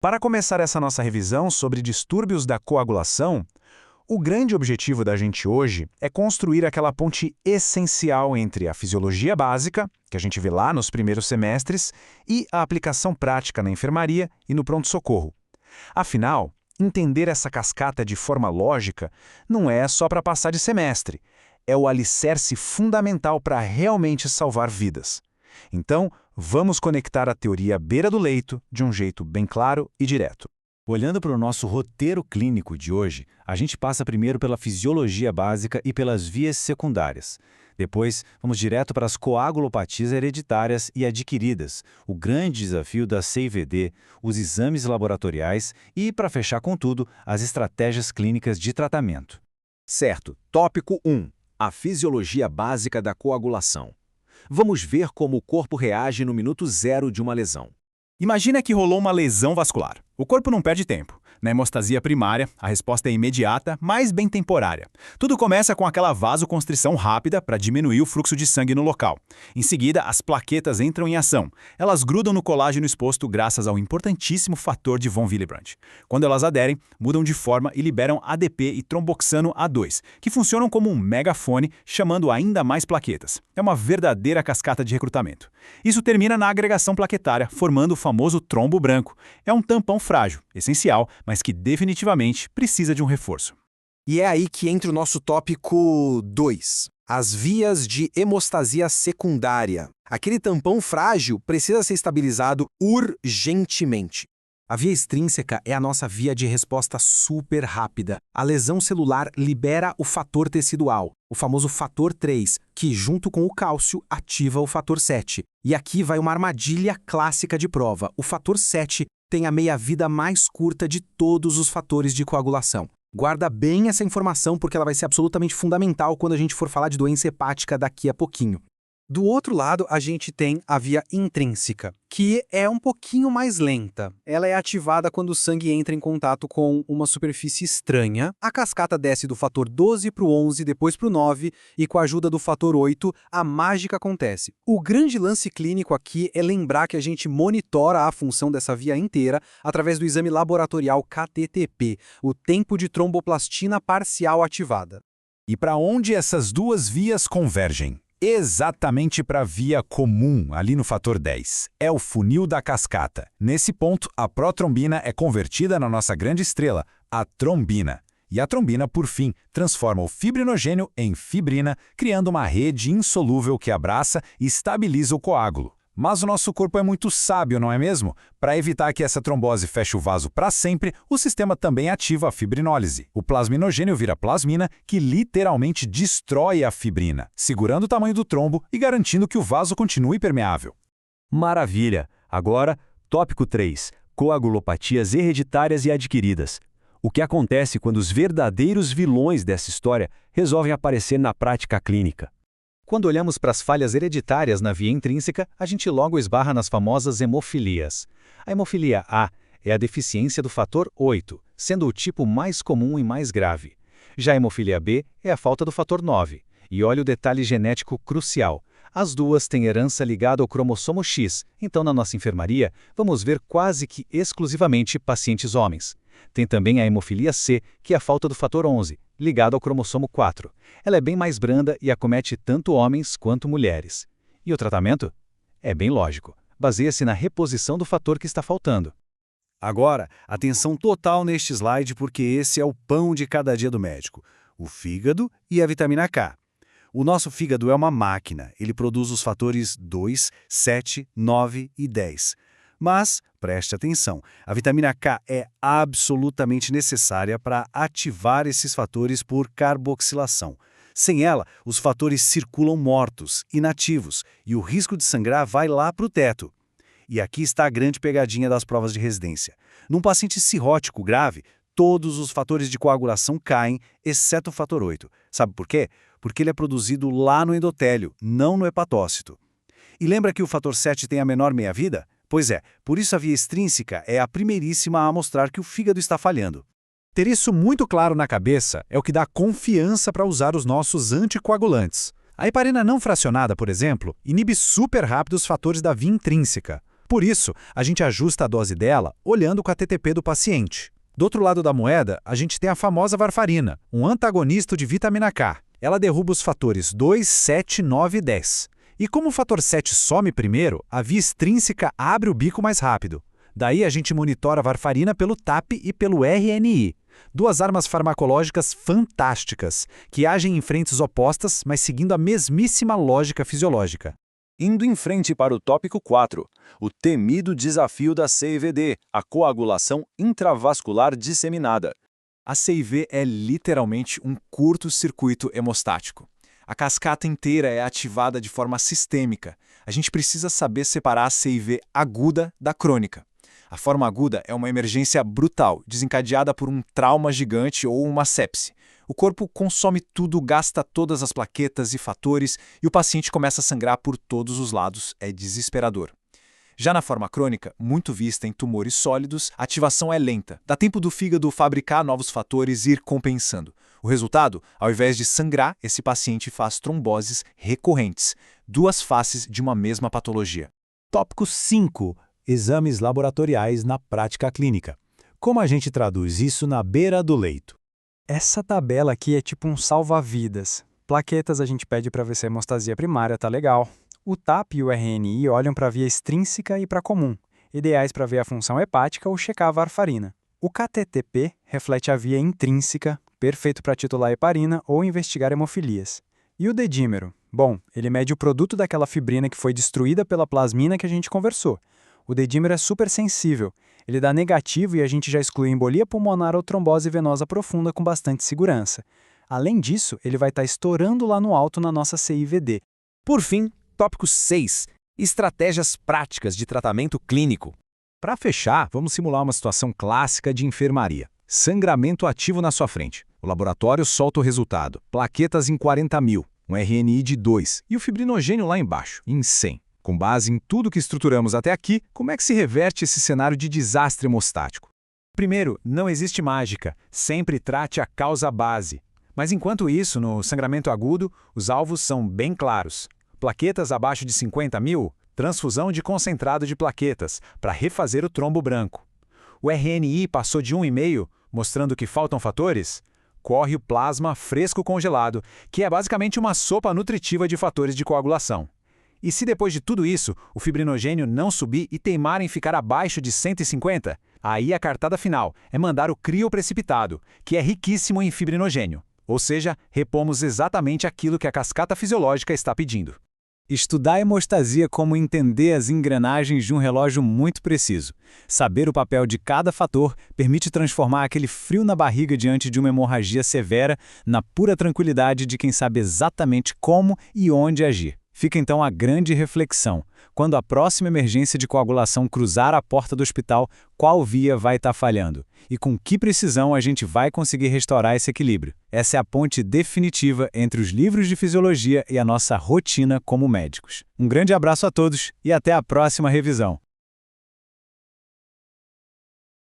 Para começar essa nossa revisão sobre distúrbios da coagulação, o grande objetivo da gente hoje é construir aquela ponte essencial entre a fisiologia básica, que a gente vê lá nos primeiros semestres, e a aplicação prática na enfermaria e no pronto-socorro. Afinal, entender essa cascata de forma lógica não é só para passar de semestre, é o alicerce fundamental para realmente salvar vidas. Então, vamos conectar a teoria à beira do leito de um jeito bem claro e direto. Olhando para o nosso roteiro clínico de hoje, a gente passa primeiro pela fisiologia básica e pelas vias secundárias. Depois, vamos direto para as coagulopatias hereditárias e adquiridas, o grande desafio da CIVD, os exames laboratoriais e, para fechar com tudo, as estratégias clínicas de tratamento. Certo. Tópico 1. A fisiologia básica da coagulação. Vamos ver como o corpo reage no minuto zero de uma lesão. Imagina que rolou uma lesão vascular. O corpo não perde tempo. Na hemostasia primária, a resposta é imediata, mas bem temporária. Tudo começa com aquela vasoconstrição rápida para diminuir o fluxo de sangue no local. Em seguida, as plaquetas entram em ação. Elas grudam no colágeno exposto graças ao importantíssimo fator de von Willebrand. Quando elas aderem, mudam de forma e liberam ADP e tromboxano A2, que funcionam como um megafone, chamando ainda mais plaquetas. É uma verdadeira cascata de recrutamento. Isso termina na agregação plaquetária, formando o famoso trombo branco. É um tampão frágil, essencial, mas que definitivamente precisa de um reforço. E é aí que entra o nosso tópico 2. As vias de hemostasia secundária. Aquele tampão frágil precisa ser estabilizado urgentemente. A via extrínseca é a nossa via de resposta super rápida. A lesão celular libera o fator tecidual, o famoso fator 3, que junto com o cálcio ativa o fator 7. E aqui vai uma armadilha clássica de prova. O fator 7 tem a meia-vida mais curta de todos os fatores de coagulação. Guarda bem essa informação porque ela vai ser absolutamente fundamental quando a gente for falar de doença hepática daqui a pouquinho. Do outro lado, a gente tem a via intrínseca, que é um pouquinho mais lenta. Ela é ativada quando o sangue entra em contato com uma superfície estranha. A cascata desce do fator 12 para o 11, depois para o 9, e com a ajuda do fator 8, a mágica acontece. O grande lance clínico aqui é lembrar que a gente monitora a função dessa via inteira através do exame laboratorial KTTP, o tempo de tromboplastina parcial ativada. E para onde essas duas vias convergem? Exatamente para a via comum, ali no fator 10. É o funil da cascata. Nesse ponto, a protrombina é convertida na nossa grande estrela, a trombina. E a trombina, por fim, transforma o fibrinogênio em fibrina, criando uma rede insolúvel que abraça e estabiliza o coágulo. Mas o nosso corpo é muito sábio, não é mesmo? Para evitar que essa trombose feche o vaso para sempre, o sistema também ativa a fibrinólise. O plasminogênio vira plasmina, que literalmente destrói a fibrina, segurando o tamanho do trombo e garantindo que o vaso continue permeável. Maravilha! Agora, tópico 3. Coagulopatias hereditárias e adquiridas. O que acontece quando os verdadeiros vilões dessa história resolvem aparecer na prática clínica? Quando olhamos para as falhas hereditárias na via intrínseca, a gente logo esbarra nas famosas hemofilias. A hemofilia A é a deficiência do fator 8, sendo o tipo mais comum e mais grave. Já a hemofilia B é a falta do fator 9. E olha o detalhe genético crucial. As duas têm herança ligada ao cromossomo X, então na nossa enfermaria vamos ver quase que exclusivamente pacientes homens. Tem também a hemofilia C, que é a falta do fator 11, ligado ao cromossomo 4. Ela é bem mais branda e acomete tanto homens quanto mulheres. E o tratamento? É bem lógico. Baseia-se na reposição do fator que está faltando. Agora, atenção total neste slide porque esse é o pão de cada dia do médico. O fígado e a vitamina K. O nosso fígado é uma máquina. Ele produz os fatores 2, 7, 9 e 10. Mas, preste atenção, a vitamina K é absolutamente necessária para ativar esses fatores por carboxilação. Sem ela, os fatores circulam mortos, inativos, e o risco de sangrar vai lá para o teto. E aqui está a grande pegadinha das provas de residência. Num paciente cirrótico grave, todos os fatores de coagulação caem, exceto o fator 8. Sabe por quê? Porque ele é produzido lá no endotélio, não no hepatócito. E lembra que o fator 7 tem a menor meia-vida? Pois é, por isso a via extrínseca é a primeiríssima a mostrar que o fígado está falhando. Ter isso muito claro na cabeça é o que dá confiança para usar os nossos anticoagulantes. A heparina não fracionada, por exemplo, inibe super rápido os fatores da via intrínseca. Por isso, a gente ajusta a dose dela olhando o KTTP do paciente. Do outro lado da moeda, a gente tem a famosa varfarina, um antagonista de vitamina K. Ela derruba os fatores 2, 7, 9 e 10. E como o fator 7 some primeiro, a via extrínseca abre o bico mais rápido. Daí a gente monitora a varfarina pelo TAP e pelo RNI. Duas armas farmacológicas fantásticas, que agem em frentes opostas, mas seguindo a mesmíssima lógica fisiológica. Indo em frente para o tópico 4, o temido desafio da CIVD, a coagulação intravascular disseminada. A CIV é literalmente um curto-circuito hemostático. A cascata inteira é ativada de forma sistêmica. A gente precisa saber separar a CIV aguda da crônica. A forma aguda é uma emergência brutal, desencadeada por um trauma gigante ou uma sepse. O corpo consome tudo, gasta todas as plaquetas e fatores e o paciente começa a sangrar por todos os lados. É desesperador. Já na forma crônica, muito vista em tumores sólidos, a ativação é lenta. Dá tempo do fígado fabricar novos fatores e ir compensando. O resultado, ao invés de sangrar, esse paciente faz tromboses recorrentes, duas faces de uma mesma patologia. Tópico 5. Exames laboratoriais na prática clínica. Como a gente traduz isso na beira do leito? Essa tabela aqui é tipo um salva-vidas. Plaquetas a gente pede para ver se a hemostasia primária tá legal. O TAP e o RNI olham para a via extrínseca e para a comum, ideais para ver a função hepática ou checar a varfarina. O KTTP reflete a via intrínseca, perfeito para titular heparina ou investigar hemofilias. E o dedímero? Bom, ele mede o produto daquela fibrina que foi destruída pela plasmina que a gente conversou. O dedímero é super sensível. Ele dá negativo e a gente já exclui embolia pulmonar ou trombose venosa profunda com bastante segurança. Além disso, ele vai estar estourando lá no alto na nossa CIVD. Por fim, tópico 6. Estratégias práticas de tratamento clínico. Para fechar, vamos simular uma situação clássica de enfermaria. Sangramento ativo na sua frente. O laboratório solta o resultado. Plaquetas em 40.000, um RNI de 2 e o fibrinogênio lá embaixo, em 100. Com base em tudo que estruturamos até aqui, como é que se reverte esse cenário de desastre hemostático? Primeiro, não existe mágica. Sempre trate a causa base. Mas enquanto isso, no sangramento agudo, os alvos são bem claros. Plaquetas abaixo de 50.000, transfusão de concentrado de plaquetas, para refazer o trombo branco. O RNI passou de 1,5, mostrando que faltam fatores? Corre o plasma fresco congelado, que é basicamente uma sopa nutritiva de fatores de coagulação. E se depois de tudo isso, o fibrinogênio não subir e teimar em ficar abaixo de 150, aí a cartada final é mandar o crioprecipitado, que é riquíssimo em fibrinogênio. Ou seja, repomos exatamente aquilo que a cascata fisiológica está pedindo. Estudar a hemostasia é como entender as engrenagens de um relógio muito preciso. Saber o papel de cada fator permite transformar aquele frio na barriga diante de uma hemorragia severa na pura tranquilidade de quem sabe exatamente como e onde agir. Fica então a grande reflexão. Quando a próxima emergência de coagulação cruzar a porta do hospital, qual via vai estar falhando? E com que precisão a gente vai conseguir restaurar esse equilíbrio? Essa é a ponte definitiva entre os livros de fisiologia e a nossa rotina como médicos. Um grande abraço a todos e até a próxima revisão.